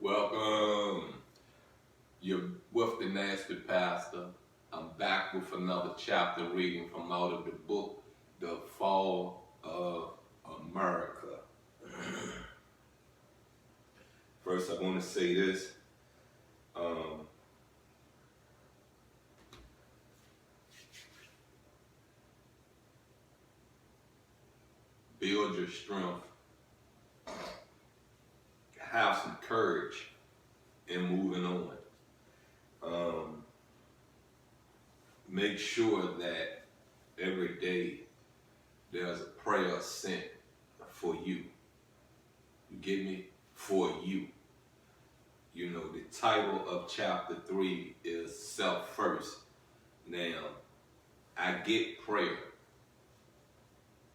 Welcome. You're with the Nasty Pastor. I'm back with another chapter reading from out of the book, The Fall of America. First, I want to say this. Build your strength. Have some courage in moving on. Make sure that every day there's a prayer sent for you. You get me? For you. You know, the title of chapter 3 is Self First. Now, I get prayer.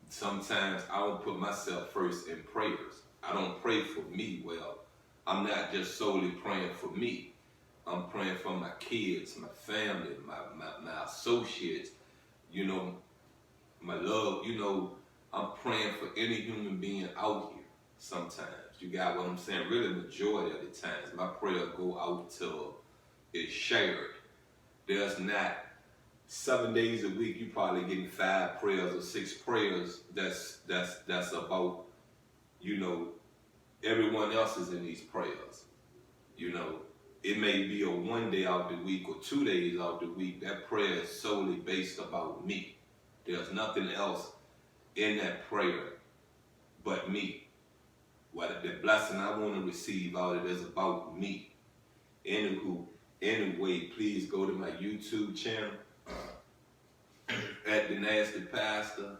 Sometimes I don't put myself first in prayers. I don't pray for me. Well, I'm not just solely praying for me. I'm praying for my kids, my family, my associates, my love. I'm praying for any human being out here sometimes. You got what I'm saying? Really, majority of the times, my prayer go out till it's shared. There's not 7 days a week, you probably getting 5 prayers or 6 prayers that's about, everyone else is in these prayers. It may be a 1 day out the week or 2 days out the week. That prayer is solely based about me. There's nothing else in that prayer but me. What the blessing I want to receive out of it is about me. Anyway, please go to my YouTube channel at the Nasty Pastor.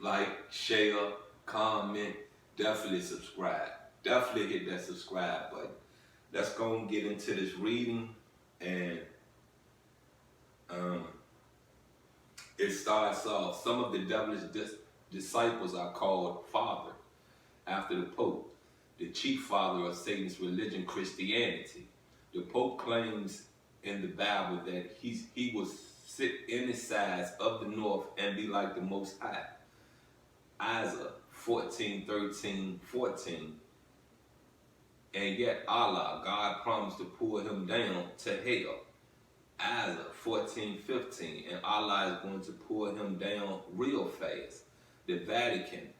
Like, share, comment, definitely subscribe. Definitely hit that subscribe button. Let's go and get into this reading, and it starts off. Some of the devilish disciples are called Father after the Pope, the chief father of Satan's religion, Christianity. The Pope claims in the Bible that he will sit in the sides of the north and be like the Most High. Isaiah 14:13-14. And yet Allah, God promised to pull him down to hell. Isaiah 14:15, and Allah is going to pull him down real fast. The Vatican,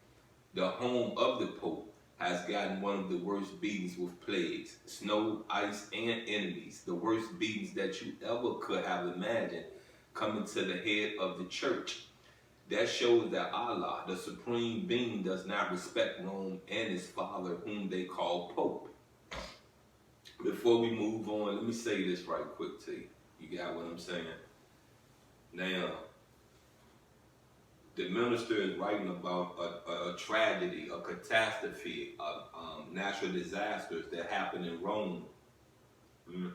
the home of the Pope, has gotten one of the worst beatings with plagues, snow, ice, and enemies. The worst beatings that you ever could have imagined coming to the head of the church. That shows that Allah, the supreme being, does not respect Rome and his father, whom they call Pope. Before we move on, let me say this right quick to you. You got what I'm saying? Now, the minister is writing about a tragedy, a catastrophe, natural disasters that happened in Rome. And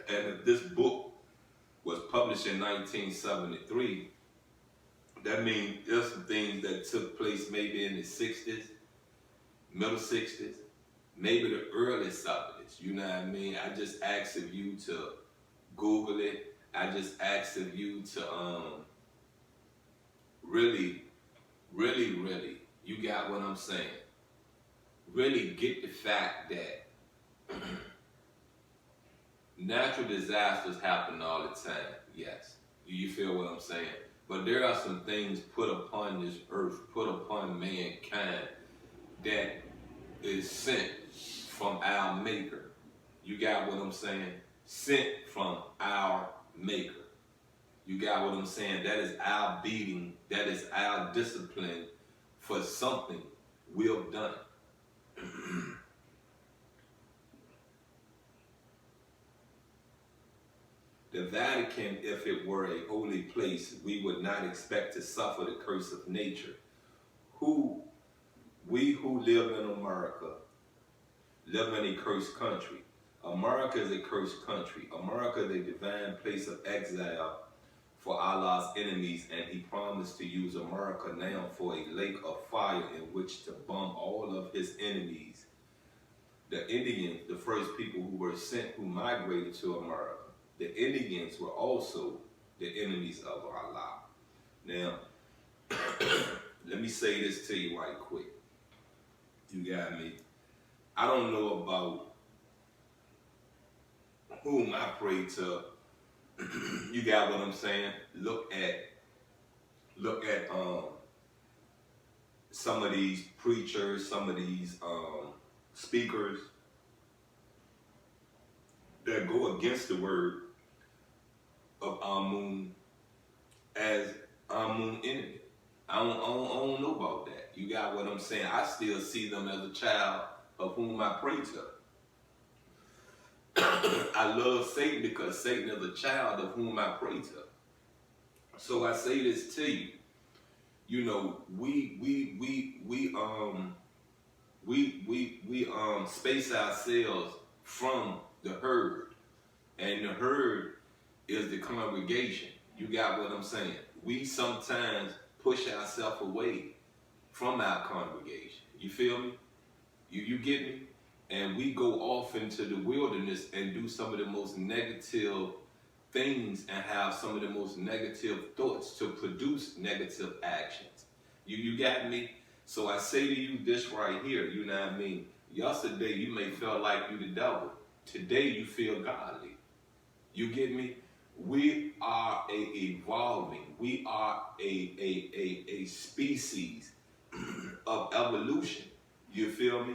if this book was published in 1973, that means there's some things that took place maybe in the 60s, middle 60s, maybe the early 70s, you know what I mean? I just ask of you to Google it. I just ask of you to really, you got what I'm saying? Really get the fact that natural disasters happen all the time, yes. You feel what I'm saying? But there are some things put upon this earth, put upon mankind, that is sent from our Maker. You got what I'm saying? Sent from our Maker. You got what I'm saying? That is our beating. That is our discipline for something we've done. The Vatican, if it were a holy place, we would not expect to suffer the curse of nature. We who live in America live in a cursed country. America is a cursed country. America is a divine place of exile for Allah's enemies, and he promised to use America now for a lake of fire in which to bomb all of his enemies. The Indians, the first people who were sent, who migrated to America, the Indians were also the enemies of Allah. Now, let me say this to you right quick. You got me. I don't know about whom I pray to. You got what I'm saying? Look at some of these preachers, some of these speakers that go against the word of Amun as Amun enemy. I don't know about that. You got what I'm saying? I still see them as a child of whom I pray to. I love Satan because Satan is a child of whom I pray to. So I say this to you. You know, we space ourselves from the herd, and the herd is the congregation. You got what I'm saying? We sometimes push ourselves away from our congregation. You feel me? You get me? And we go off into the wilderness and do some of the most negative things and have some of the most negative thoughts to produce negative actions. You got me? So I say to you this right here, you know what I mean? Yesterday you may feel like you the devil. Today you feel godly. You get me? We are evolving. We are a species of evolution. You feel me?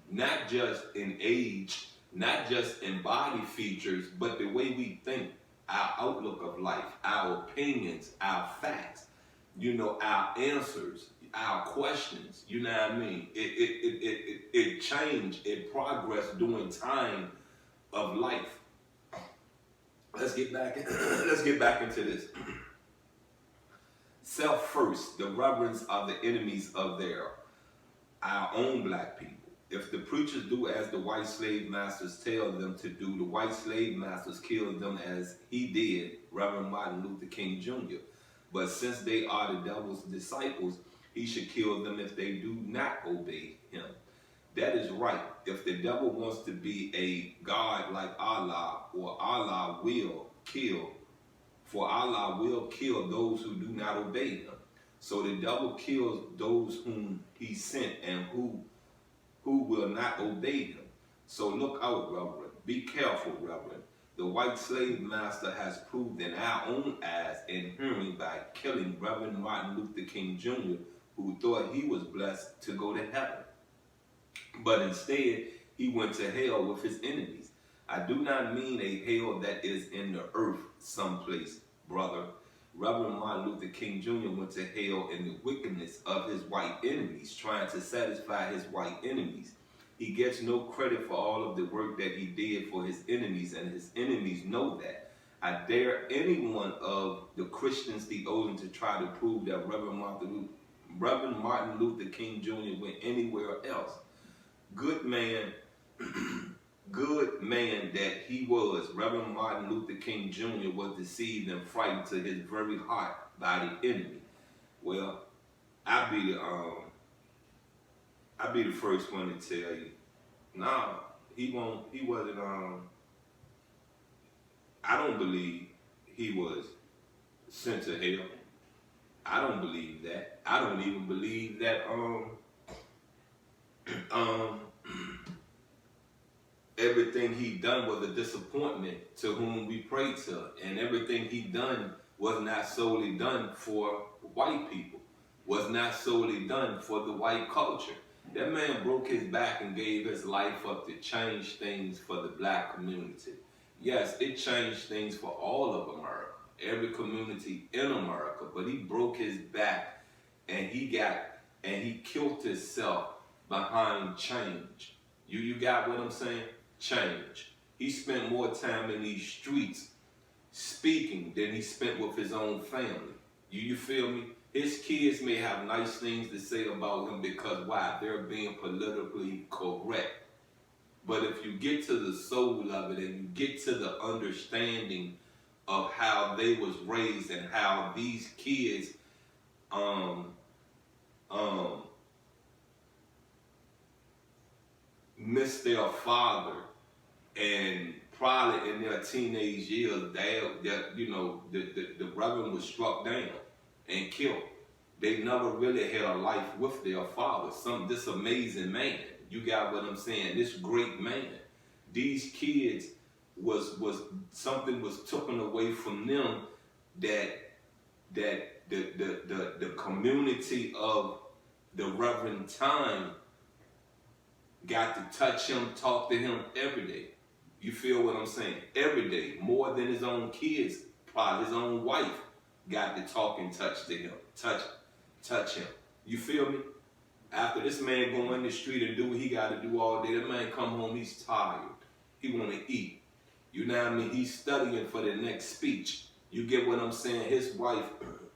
Not just in age, not just in body features, but the way we think, our outlook of life, our opinions, our facts, you know, our answers, our questions. You know what I mean? It changed, it progressed during time of life. Let's get back into this. Self first. The reverence are the enemies of our own black people. If the preachers do as the white slave masters tell them to do, the white slave masters kill them as he did, Reverend Martin Luther King Jr. But since they are the devil's disciples, he should kill them if they do not obey him. That is right. If the devil wants to be a God like Allah, or Allah will kill, for Allah will kill those who do not obey him. So the devil kills those whom he sent and who will not obey him. So look out, Reverend. Be careful, Reverend. The white slave master has proved in our own eyes and hearing by killing Reverend Martin Luther King Jr., who thought he was blessed to go to heaven. But instead, he went to hell with his enemies. I do not mean a hell that is in the earth someplace, brother. Reverend Martin Luther King Jr. went to hell in the wickedness of his white enemies, trying to satisfy his white enemies. He gets no credit for all of the work that he did for his enemies, and his enemies know that. I dare any one of the Christians theologians to try to prove that Reverend Martin Luther King Jr. went anywhere else. Good man that he was, Reverend Martin Luther King Jr. was deceived and frightened to his very heart by the enemy. Well, I'll be the first one to tell you, nah, he wasn't, I don't believe he was sent to hell. I don't believe that. I don't even believe that, everything he done was a disappointment to whom we pray to, and everything he done was not solely done for white people, was not solely done for the white culture. That man broke his back and gave his life up to change things for the black community. Yes, it changed things for all of America, every community in America, but he broke his back and he killed himself behind change. You got what I'm saying? Change. He spent more time in these streets speaking than he spent with his own family. You feel me? His kids may have nice things to say about him because why? They're being politically correct. But if you get to the soul of it and you get to the understanding of how they was raised and how these kids miss their father, and probably in their teenage years, the reverend was struck down and killed. They never really had a life with their father. This amazing man. You got what I'm saying? This great man. These kids was something was taken away from them that the community of the Reverend Time got to touch him, talk to him every day. You feel what I'm saying? Every day, more than his own kids, probably his own wife got to talk and touch to him, touch him. You feel me? After this man go in the street and do what he got to do all day, that man come home, he's tired. He want to eat. You know what I mean? He's studying for the next speech. You get what I'm saying? His wife,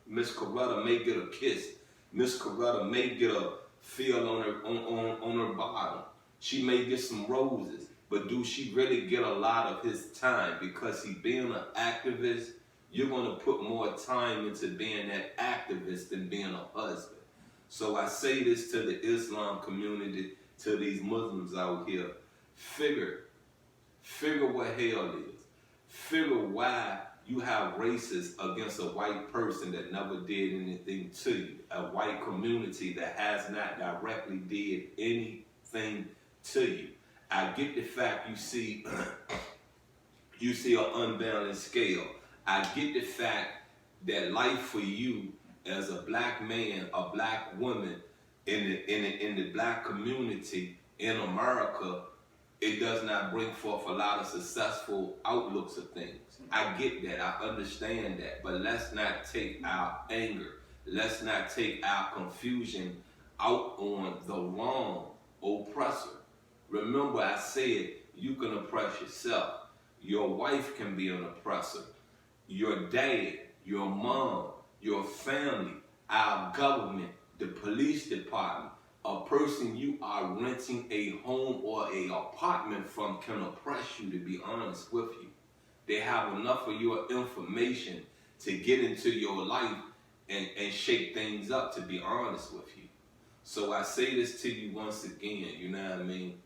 Miss Coretta, may get a kiss. Miss Coretta may get a feel on her bottom. She may get some roses. But do she really get a lot of his time? Because he being an activist, you're going to put more time into being that activist than being a husband. So I say this to the Islam community, to these Muslims out here. Figure what hell is. Figure why you have racists against a white person that never did anything to you. A white community that has not directly did anything to you. I get the fact you see an unbalanced scale. I get the fact that life for you as a black man, a black woman in the black community in America, it does not bring forth a lot of successful outlooks of things. I get that, I understand that, but let's not take our anger, let's not take our confusion out on the wrong oppressor. Remember I said you can oppress yourself. Your wife can be an oppressor. Your dad, your mom, your family, our government, the police department, a person you are renting a home or an apartment from can oppress you, to be honest with you. They have enough of your information to get into your life and shake things up, to be honest with you. So I say this to you once again, you know what I mean?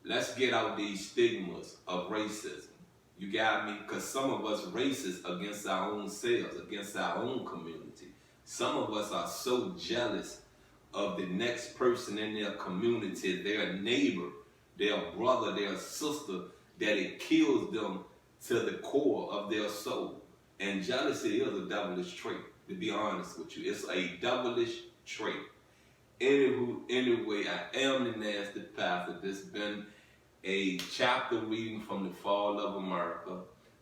Let's get out these stigmas of racism. You got me? Because some of us racist against our own selves, against our own community. Some of us are so jealous of the next person in their community, their neighbor, their brother, their sister, that it kills them to the core of their soul. And jealousy is a devilish trait, to be honest with you. It's a devilish trait. Anyway, I am the Nasty Pastor. This has been a chapter reading from the Fall of America.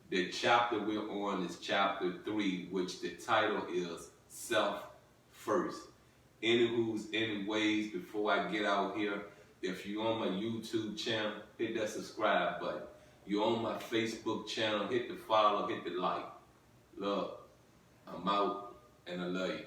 The chapter we're on is chapter 3, which the title is Self First. Anyways, before I get out here, if you're on my YouTube channel, hit that subscribe button. You're on my Facebook channel, hit the follow, hit the like. Look, I'm out, and I love you.